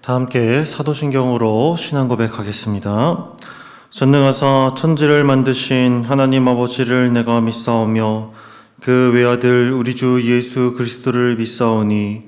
다 함께 사도신경으로 신앙 고백하겠습니다. 전능하사 천지를 만드신 하나님 아버지를 내가 믿사오며 그 외아들 우리 주 예수 그리스도를 믿사오니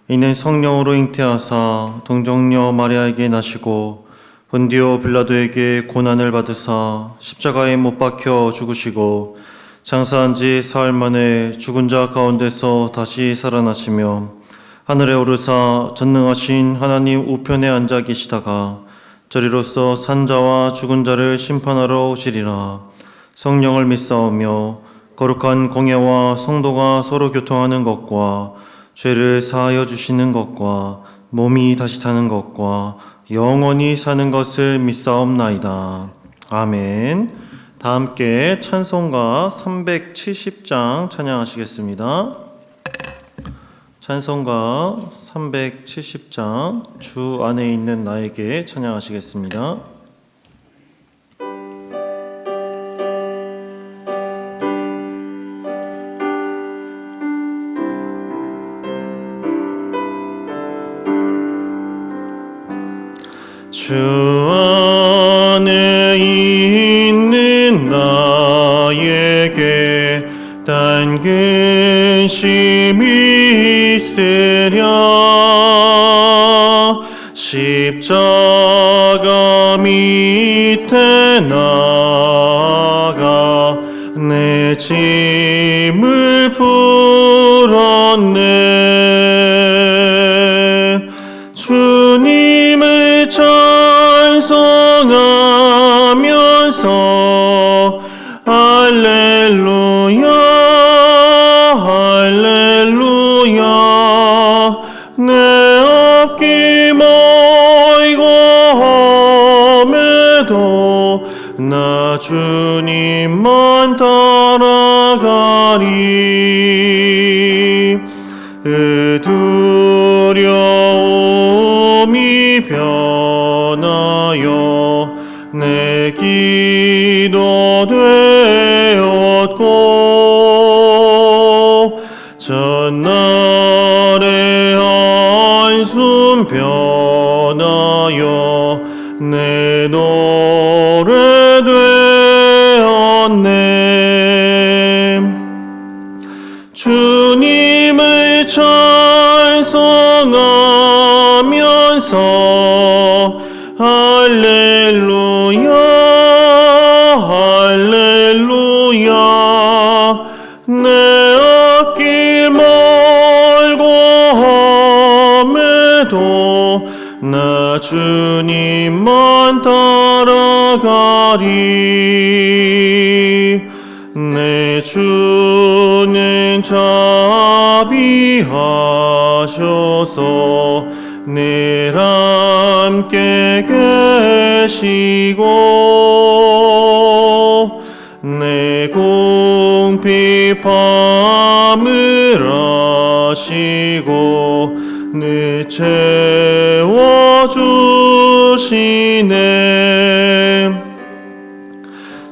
이는 성령으로 잉태하사 동정녀 마리아에게 나시고 본디오 빌라도에게 고난을 받으사 십자가에 못 박혀 죽으시고 장사한 지 사흘 만에 죽은 자 가운데서 다시 살아나시며 하늘에 오르사 전능하신 하나님 우편에 앉아 계시다가 저리로서 산 자와 죽은 자를 심판하러 오시리라. 성령을 믿사오며 거룩한 공예와 성도가 서로 교통하는 것과 죄를 사하여 주시는 것과 몸이 다시 사는 것과 영원히 사는 것을 믿사옵나이다. 아멘. 다 함께 찬송가 370장 찬양하시겠습니다. 찬송가 370장 주 안에 있는 나에게 찬양하시겠습니다. 주 안에 있는 나에게 단 근심이 있으랴. 십자가 밑에 나가 내 짐을 풀었네. 주님을 찬송하면서 할렐루야 할렐루야. 내 앞길 멀고 험해도 나 주님만 따라가리. 두려움이 변하여 내 기도 되었고 전날의 한숨 변하여 내 노래 되었네. 주님을 찬송하면서 할렐루야 할렐루야. 내 앞길 멀고 험해도 나 주님만 따라가리. 내 주는 자비하셔서 늘 함께 계시고 내 공피 밤을 아시고 늘 채워주시네.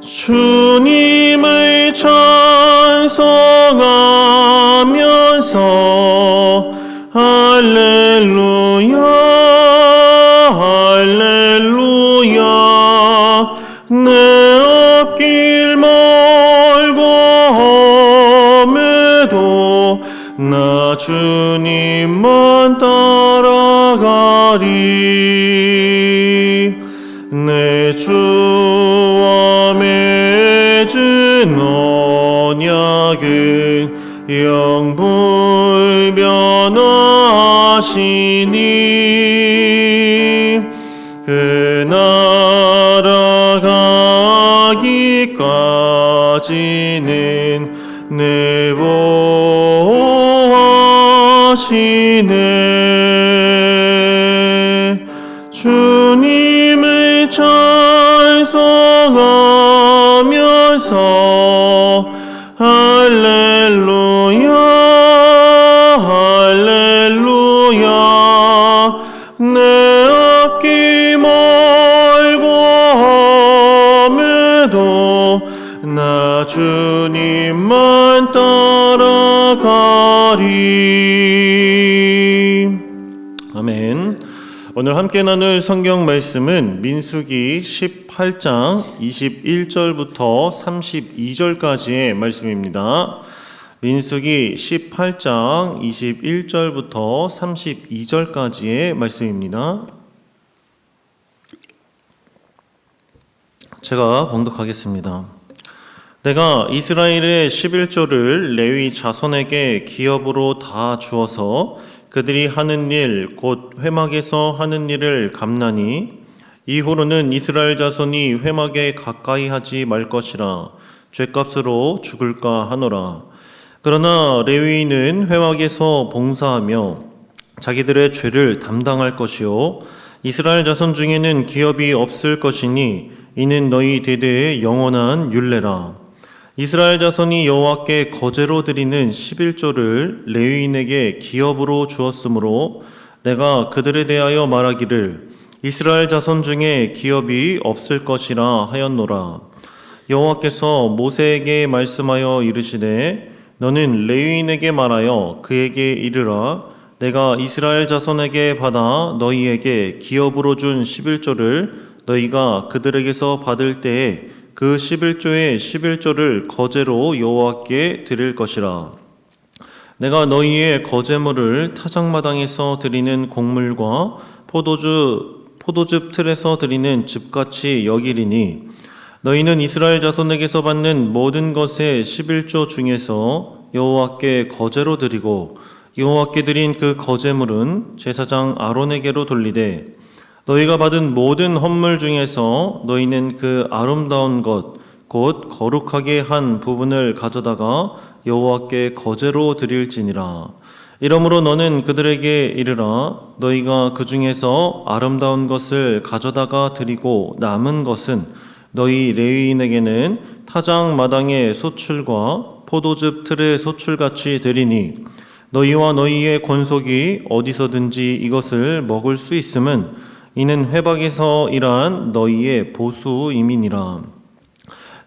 주님을 찬송하면서 할렐루야 할렐루야. 내 앞길 멀고 험해도 나 주님만 따라가리. 내 주와 맺은 언약은 영불변하시니 그 나라 가기까지는 내 보호하시네. 주님을 찬송하면서 할렐루야 할렐루야. 내 앞길 멀고 험해도 나 주님만 따라가리. 아멘. 오늘 함께 나눌 성경 말씀은 민수기 18장 21절부터 32절까지의 말씀입니다. 민수기 18장 21절부터 32절까지의 말씀입니다. 제가 봉독하겠습니다. 내가 이스라엘의 11조를 레위 자손에게 기업으로 다 주어서 그들이 하는 일 곧 회막에서 하는 일을 감나니 이후로는 이스라엘 자손이 회막에 가까이 하지 말 것이라 죗값으로 죽을까 하노라. 그러나 레위인은 회막에서 봉사하며 자기들의 죄를 담당할 것이요 이스라엘 자손 중에는 기업이 없을 것이니 이는 너희 대대의 영원한 율례라. 이스라엘 자손이 여호와께 거제로 드리는 11조를 레위인에게 기업으로 주었으므로 내가 그들에 대하여 말하기를 이스라엘 자손 중에 기업이 없을 것이라 하였노라. 여호와께서 모세에게 말씀하여 이르시되 너는 레위인에게 말하여 그에게 이르라. 내가 이스라엘 자손에게 받아 너희에게 기업으로 준 11조를 너희가 그들에게서 받을 때에 그 11조의 11조를 거제로 여호와께 드릴 것이라. 내가 너희의 거제물을 타작마당에서 드리는 곡물과 포도즙 틀에서 드리는 즙같이 여기리니 너희는 이스라엘 자손에게서 받는 모든 것의 11조 중에서 여호와께 거제로 드리고 여호와께 드린 그 거제물은 제사장 아론에게로 돌리되 너희가 받은 모든 헌물 중에서 너희는 그 아름다운 것 곧 거룩하게 한 부분을 가져다가 여호와께 거제로 드릴지니라. 이러므로 너는 그들에게 이르라. 너희가 그 중에서 아름다운 것을 가져다가 드리고 남은 것은 너희 레위인에게는 타작 마당의 소출과 포도즙 틀의 소출같이 드리니 너희와 너희의 권속이 어디서든지 이것을 먹을 수 있음은 이는 회막에서 일한 너희의 보수임이니라.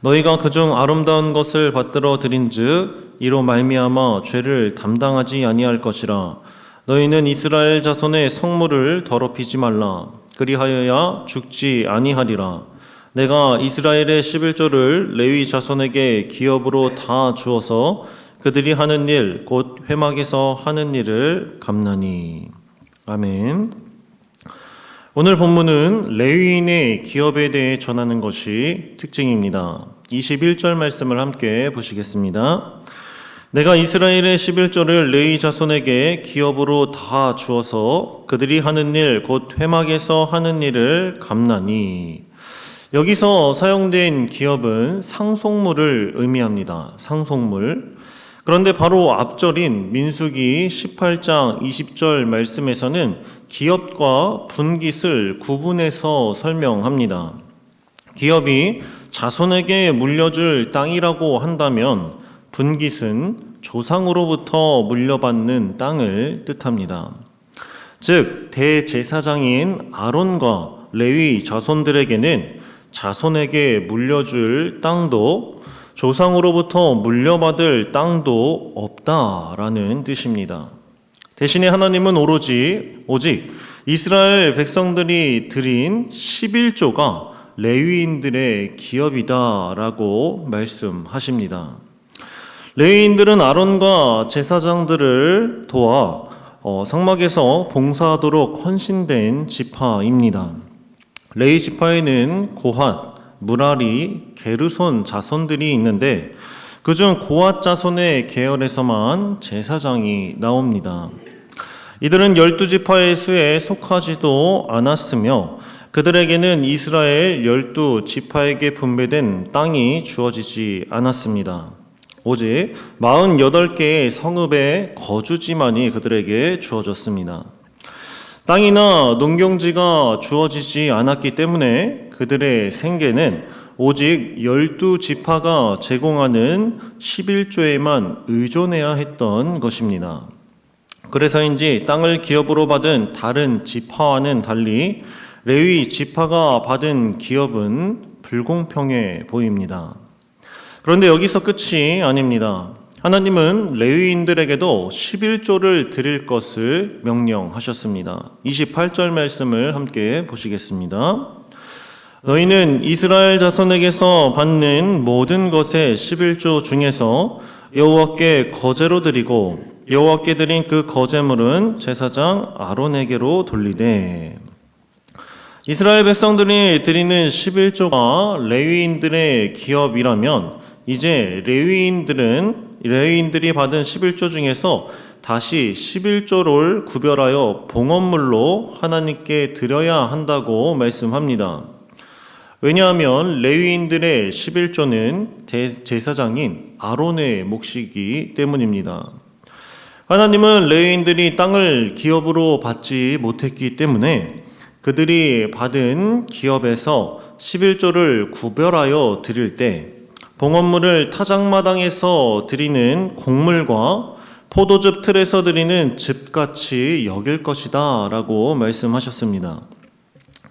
너희가 그중 아름다운 것을 받들어 드린즉 이로 말미암아 죄를 담당하지 아니할 것이라. 너희는 이스라엘 자손의 성물을 더럽히지 말라. 그리하여야 죽지 아니하리라. 내가 이스라엘의 11조를 레위 자손에게 기업으로 다 주어서 그들이 하는 일 곧 회막에서 하는 일을 감나니. 아멘. 오늘 본문은 레위인의 기업에 대해 전하는 것이 특징입니다. 21절 말씀을 함께 보시겠습니다. 내가 이스라엘의 11조를 레위 자손에게 기업으로 다 주어서 그들이 하는 일 곧 회막에서 하는 일을 감나니. 여기서 사용된 기업은 상속물을 의미합니다. 상속물. 그런데 바로 앞절인 민수기 18장 20절 말씀에서는 기업과 분깃을 구분해서 설명합니다. 기업이 자손에게 물려줄 땅이라고 한다면 분깃은 조상으로부터 물려받는 땅을 뜻합니다. 즉 대제사장인 아론과 레위 자손들에게는 자손에게 물려줄 땅도 조상으로부터 물려받을 땅도 없다라는 뜻입니다. 대신에 하나님은 오직 이스라엘 백성들이 드린 11조가 레위인들의 기업이다라고 말씀하십니다. 레위인들은 아론과 제사장들을 도와 성막에서 봉사하도록 헌신된 지파입니다. 레위 지파에는 고핫, 무라리, 게르손 자손들이 있는데 그중 고핫 자손의 계열에서만 제사장이 나옵니다. 이들은 12지파의 수에 속하지도 않았으며 그들에게는 이스라엘 12지파에게 분배된 땅이 주어지지 않았습니다. 오직 48개의 성읍의 거주지만이 그들에게 주어졌습니다. 땅이나 농경지가 주어지지 않았기 때문에 그들의 생계는 오직 12지파가 제공하는 11조에만 의존해야 했던 것입니다. 그래서인지 땅을 기업으로 받은 다른 지파와는 달리 레위 지파가 받은 기업은 불공평해 보입니다. 그런데 여기서 끝이 아닙니다. 하나님은 레위인들에게도 11조를 드릴 것을 명령하셨습니다. 28절 말씀을 함께 보시겠습니다. 너희는 이스라엘 자손에게서 받는 모든 것의 11조 중에서 여호와께 거제로 드리고 여호와께 드린 그 거제물은 제사장 아론에게로 돌리되. 이스라엘 백성들이 드리는 11조가 레위인들의 기업이라면 이제 레위인들이 받은 11조 중에서 다시 11조를 구별하여 봉헌물로 하나님께 드려야 한다고 말씀합니다. 왜냐하면 레위인들의 11조는 제사장인 아론의 몫이기 때문입니다. 하나님은 레위인들이 땅을 기업으로 받지 못했기 때문에 그들이 받은 기업에서 11조를 구별하여 드릴 때 봉헌물을 타작마당에서 드리는 곡물과 포도즙 틀에서 드리는 즙같이 여길 것이다 라고 말씀하셨습니다.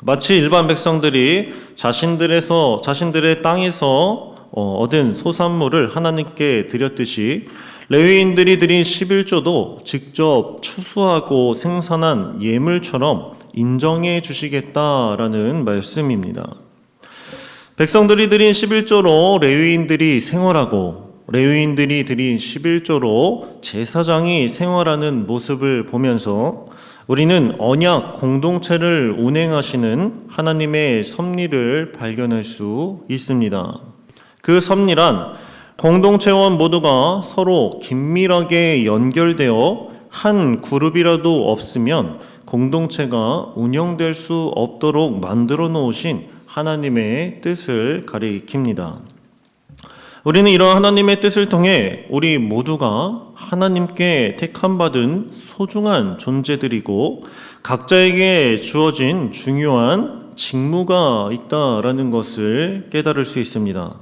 마치 일반 백성들이 자신들의 땅에서 얻은 소산물을 하나님께 드렸듯이 레위인들이 드린 11조도 직접 추수하고 생산한 예물처럼 인정해 주시겠다라는 말씀입니다. 백성들이 드린 11조로 레위인들이 생활하고 레위인들이 드린 11조로 제사장이 생활하는 모습을 보면서 우리는 언약 공동체를 운행하시는 하나님의 섭리를 발견할 수 있습니다. 그 섭리란 공동체원 모두가 서로 긴밀하게 연결되어 한 그룹이라도 없으면 공동체가 운영될 수 없도록 만들어 놓으신 하나님의 뜻을 가리킵니다. 우리는 이러한 하나님의 뜻을 통해 우리 모두가 하나님께 택함받은 소중한 존재들이고 각자에게 주어진 중요한 직무가 있다라는 것을 깨달을 수 있습니다.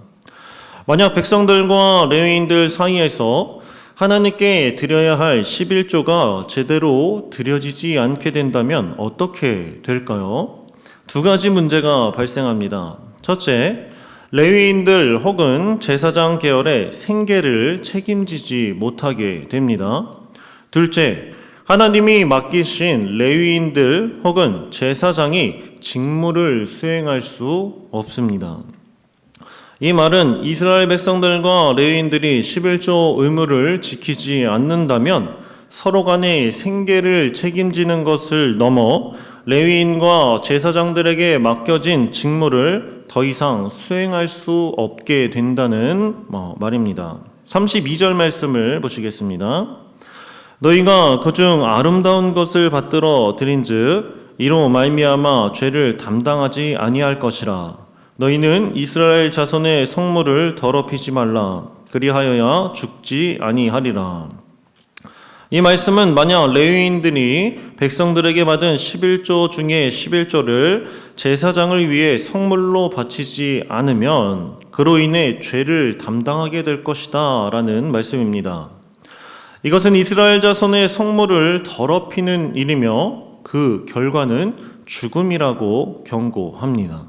만약 백성들과 레위인들 사이에서 하나님께 드려야 할 11조가 제대로 드려지지 않게 된다면 어떻게 될까요? 두 가지 문제가 발생합니다. 첫째, 레위인들 혹은 제사장 계열의 생계를 책임지지 못하게 됩니다. 둘째, 하나님이 맡기신 레위인들 혹은 제사장이 직무를 수행할 수 없습니다. 이 말은 이스라엘 백성들과 레위인들이 11조 의무를 지키지 않는다면 서로 간의 생계를 책임지는 것을 넘어 레위인과 제사장들에게 맡겨진 직무를 더 이상 수행할 수 없게 된다는 말입니다. 32절 말씀을 보시겠습니다. 너희가 그중 아름다운 것을 받들어 드린즉 이로 말미암아 죄를 담당하지 아니할 것이라. 너희는 이스라엘 자손의 성물을 더럽히지 말라. 그리하여야 죽지 아니하리라. 이 말씀은 만약 레위인들이 백성들에게 받은 11조 중에 11조를 제사장을 위해 성물로 바치지 않으면 그로 인해 죄를 담당하게 될 것이다 라는 말씀입니다. 이것은 이스라엘 자손의 성물을 더럽히는 일이며 그 결과는 죽음이라고 경고합니다.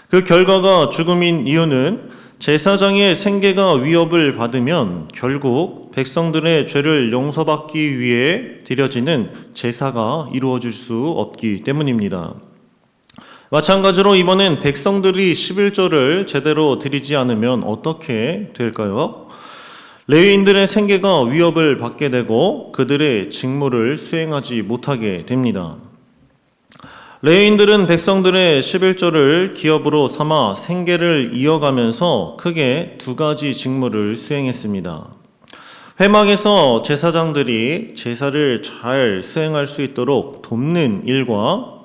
그 결과가 죽음인 이유는 제사장의 생계가 위협을 받으면 결국 백성들의 죄를 용서받기 위해 드려지는 제사가 이루어질 수 없기 때문입니다. 마찬가지로 이번엔 백성들이 11조를 제대로 드리지 않으면 어떻게 될까요? 레위인들의 생계가 위협을 받게 되고 그들의 직무를 수행하지 못하게 됩니다. 레위인들은 백성들의 11조를 기업으로 삼아 생계를 이어가면서 크게 두 가지 직무를 수행했습니다. 회막에서 제사장들이 제사를 잘 수행할 수 있도록 돕는 일과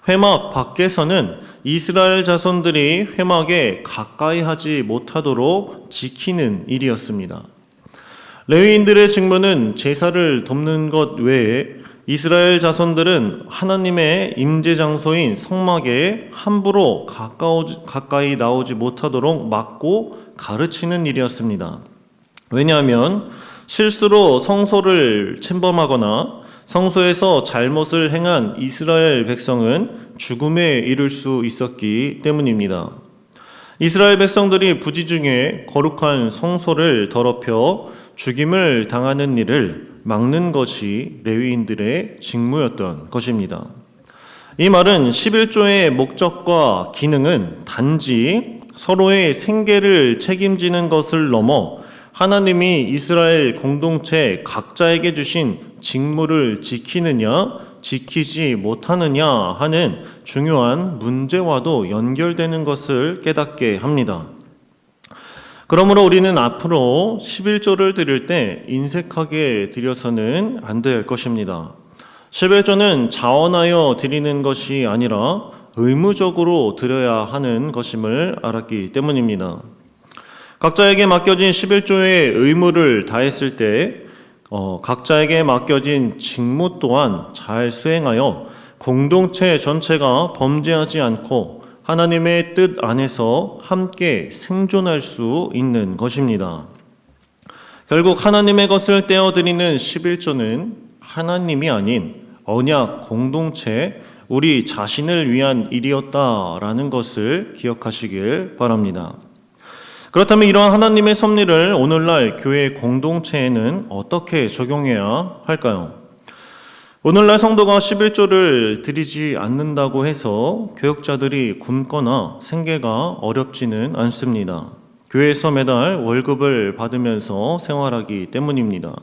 회막 밖에서는 이스라엘 자손들이 회막에 가까이 하지 못하도록 지키는 일이었습니다. 레위인들의 직무는 제사를 돕는 것 외에 이스라엘 자손들은 하나님의 임재 장소인 성막에 함부로 가까이 나오지 못하도록 막고 가르치는 일이었습니다. 왜냐하면 실수로 성소를 침범하거나 성소에서 잘못을 행한 이스라엘 백성은 죽음에 이를 수 있었기 때문입니다. 이스라엘 백성들이 부지중에 거룩한 성소를 더럽혀 죽임을 당하는 일을 막는 것이 레위인들의 직무였던 것입니다. 이 말은 11조의 목적과 기능은 단지 서로의 생계를 책임지는 것을 넘어 하나님이 이스라엘 공동체 각자에게 주신 직무를 지키느냐 지키지 못하느냐 하는 중요한 문제와도 연결되는 것을 깨닫게 합니다. 그러므로 우리는 앞으로 11조를 드릴 때 인색하게 드려서는 안 될 것입니다. 11조는 자원하여 드리는 것이 아니라 의무적으로 드려야 하는 것임을 알았기 때문입니다. 각자에게 맡겨진 11조의 의무를 다했을 때 각자에게 맡겨진 직무 또한 잘 수행하여 공동체 전체가 범죄하지 않고 하나님의 뜻 안에서 함께 생존할 수 있는 것입니다. 결국 하나님의 것을 떼어드리는 11조는 하나님이 아닌 언약 공동체 우리 자신을 위한 일이었다라는 것을 기억하시길 바랍니다. 그렇다면 이러한 하나님의 섭리를 오늘날 교회 공동체에는 어떻게 적용해야 할까요? 오늘날 성도가 11조를 드리지 않는다고 해서 교역자들이 굶거나 생계가 어렵지는 않습니다. 교회에서 매달 월급을 받으면서 생활하기 때문입니다.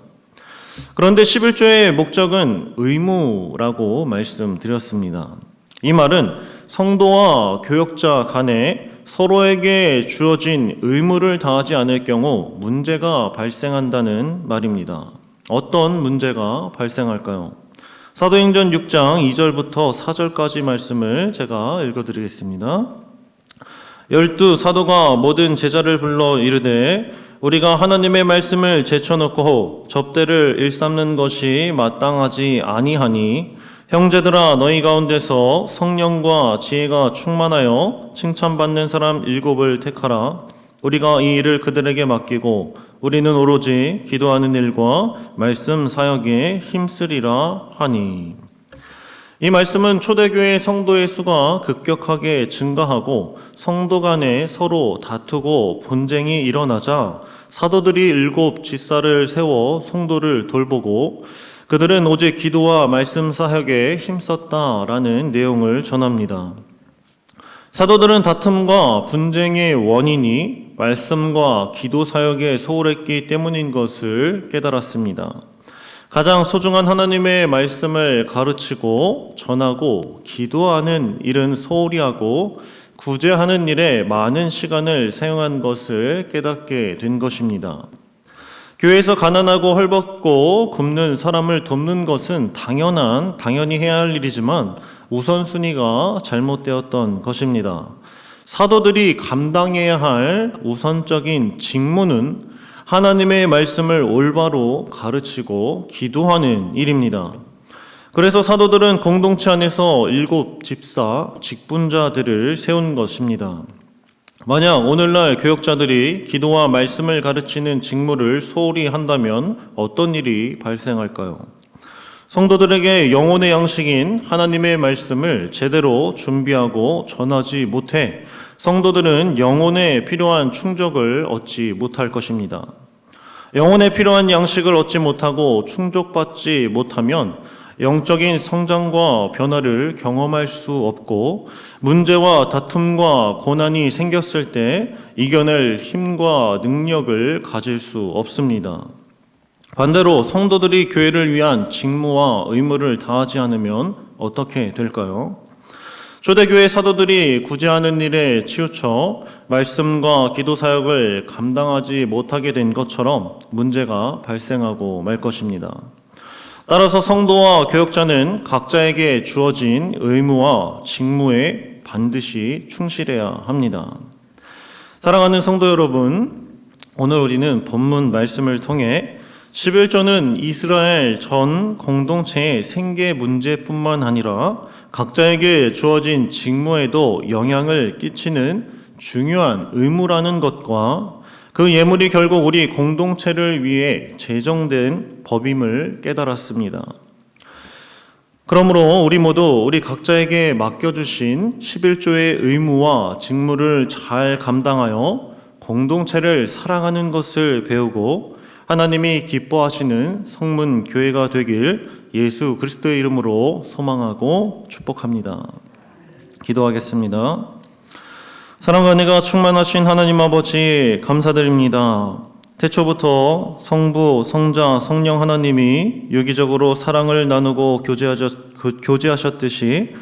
그런데 11조의 목적은 의무라고 말씀드렸습니다. 이 말은 성도와 교역자 간에 서로에게 주어진 의무를 다하지 않을 경우 문제가 발생한다는 말입니다. 어떤 문제가 발생할까요? 사도행전 6장 2절부터 4절까지 말씀을 제가 읽어드리겠습니다. 12 사도가 모든 제자를 불러 이르되 우리가 하나님의 말씀을 제쳐놓고 접대를 일삼는 것이 마땅하지 아니하니 형제들아 너희 가운데서 성령과 지혜가 충만하여 칭찬받는 사람 7을 택하라. 우리가 이 일을 그들에게 맡기고 우리는 오로지 기도하는 일과 말씀 사역에 힘쓰리라 하니. 이 말씀은 초대교회 성도의 수가 급격하게 증가하고 성도 간에 서로 다투고 분쟁이 일어나자 사도들이 7 집사를 세워 성도를 돌보고 그들은 오직 기도와 말씀 사역에 힘썼다라는 내용을 전합니다. 사도들은 다툼과 분쟁의 원인이 말씀과 기도 사역에 소홀했기 때문인 것을 깨달았습니다. 가장 소중한 하나님의 말씀을 가르치고 전하고 기도하는 일은 소홀히 하고 구제하는 일에 많은 시간을 사용한 것을 깨닫게 된 것입니다. 교회에서 가난하고 헐벗고 굶는 사람을 돕는 것은 당연히 해야 할 일이지만 우선순위가 잘못되었던 것입니다. 사도들이 감당해야 할 우선적인 직무는 하나님의 말씀을 올바로 가르치고 기도하는 일입니다. 그래서 사도들은 공동체 안에서 7 집사, 직분자들을 세운 것입니다. 만약 오늘날 교역자들이 기도와 말씀을 가르치는 직무를 소홀히 한다면 어떤 일이 발생할까요? 성도들에게 영혼의 양식인 하나님의 말씀을 제대로 준비하고 전하지 못해 성도들은 영혼에 필요한 충족을 얻지 못할 것입니다. 영혼에 필요한 양식을 얻지 못하고 충족받지 못하면 영적인 성장과 변화를 경험할 수 없고 문제와 다툼과 고난이 생겼을 때 이겨낼 힘과 능력을 가질 수 없습니다. 반대로 성도들이 교회를 위한 직무와 의무를 다하지 않으면 어떻게 될까요? 초대교회 사도들이 구제하는 일에 치우쳐 말씀과 기도 사역을 감당하지 못하게 된 것처럼 문제가 발생하고 말 것입니다. 따라서 성도와 교역자는 각자에게 주어진 의무와 직무에 반드시 충실해야 합니다. 사랑하는 성도 여러분, 오늘 우리는 본문 말씀을 통해 11조는 이스라엘 전 공동체의 생계 문제뿐만 아니라 각자에게 주어진 직무에도 영향을 끼치는 중요한 의무라는 것과 그 예물이 결국 우리 공동체를 위해 제정된 법임을 깨달았습니다. 그러므로 우리 모두 우리 각자에게 맡겨주신 11조의 의무와 직무를 잘 감당하여 공동체를 사랑하는 것을 배우고 하나님이 기뻐하시는 성문 교회가 되길 예수 그리스도의 이름으로 소망하고 축복합니다. 기도하겠습니다. 사랑과 은혜가 충만하신 하나님 아버지 감사드립니다. 태초부터 성부, 성자, 성령 하나님이 유기적으로 사랑을 나누고 교제하셨듯이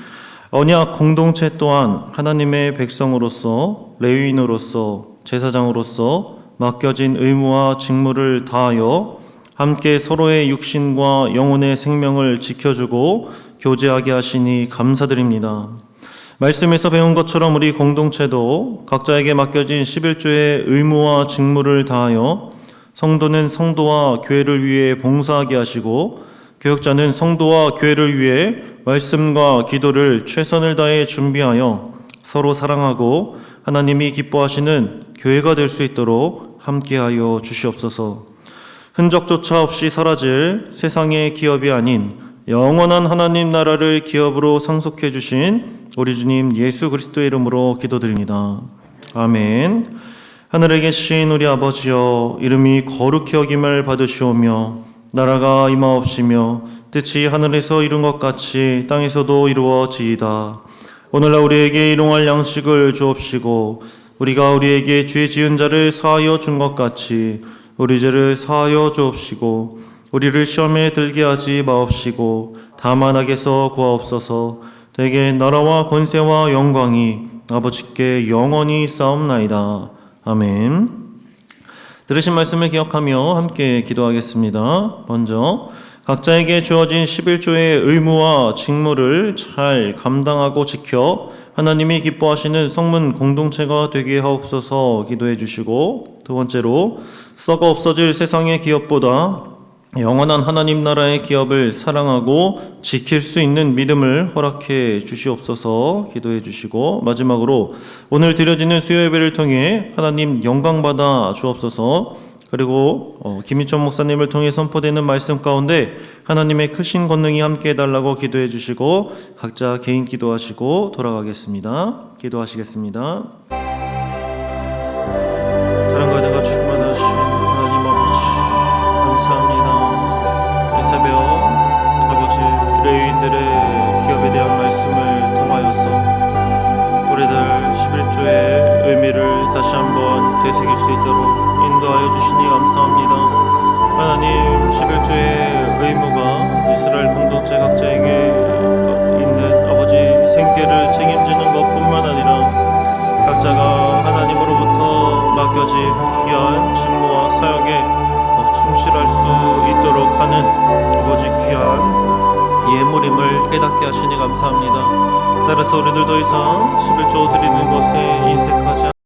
언약 공동체 또한 하나님의 백성으로서 레위인으로서 제사장으로서 맡겨진 의무와 직무를 다하여 함께 서로의 육신과 영혼의 생명을 지켜주고 교제하게 하시니 감사드립니다. 말씀에서 배운 것처럼 우리 공동체도 각자에게 맡겨진 11조의 의무와 직무를 다하여 성도는 성도와 교회를 위해 봉사하게 하시고 교역자는 성도와 교회를 위해 말씀과 기도를 최선을 다해 준비하여 서로 사랑하고 하나님이 기뻐하시는 교회가 될 수 있도록 함께하여 주시옵소서. 흔적조차 없이 사라질 세상의 기업이 아닌 영원한 하나님 나라를 기업으로 상속해 주신 우리 주님 예수 그리스도의 이름으로 기도드립니다. 아멘. 하늘에 계신 우리 아버지여, 이름이 거룩히 여김을 받으시오며 나라가 임하옵시며 뜻이 하늘에서 이룬 것 같이 땅에서도 이루어지이다. 오늘날 우리에게 일용할 양식을 주옵시고 우리가 우리에게 죄 지은 자를 사하여 준 것 같이 우리 죄를 사하여 주옵시고 우리를 시험에 들게 하지 마옵시고 다만 악에서 구하옵소서. 대개 나라와 권세와 영광이 아버지께 영원히 쌓옵나이다. 아멘. 들으신 말씀을 기억하며 함께 기도하겠습니다. 먼저 각자에게 주어진 11조의 의무와 직무를 잘 감당하고 지켜 하나님이 기뻐하시는 성문 공동체가 되게 하옵소서 기도해 주시고, 두 번째로 썩어 없어질 세상의 기업보다 영원한 하나님 나라의 기업을 사랑하고 지킬 수 있는 믿음을 허락해 주시옵소서 기도해 주시고, 마지막으로 오늘 드려지는 수요 예배를 통해 하나님 영광받아 주옵소서. 그리고 김희천 목사님을 통해 선포되는 말씀 가운데 하나님의 크신 권능이 함께 해달라고 기도해 주시고 각자 개인 기도하시고 돌아가겠습니다. 기도하시겠습니다. 사랑과 은혜가 충만하신 하나님 아버지 감사합니다. 이 새벽 아버지 레위인들의 기업에 대한 말씀을 통하여서 우리들 11조의 의미를 다시 한번 되새길 수 있도록 인도하여 주시니 감사합니다. 하나님, 11조의 의무가 이스라엘 공동체 각자에게 있는 아버지 생계를 책임지는 것뿐만 아니라 각자가 하나님으로부터 맡겨진 귀한 직무와 사역에 충실할 수 있도록 하는 아버지 귀한 예물임을 깨닫게 하시니 감사합니다. 따라서 우리들 더 이상 11조 드리는 것에 인색하지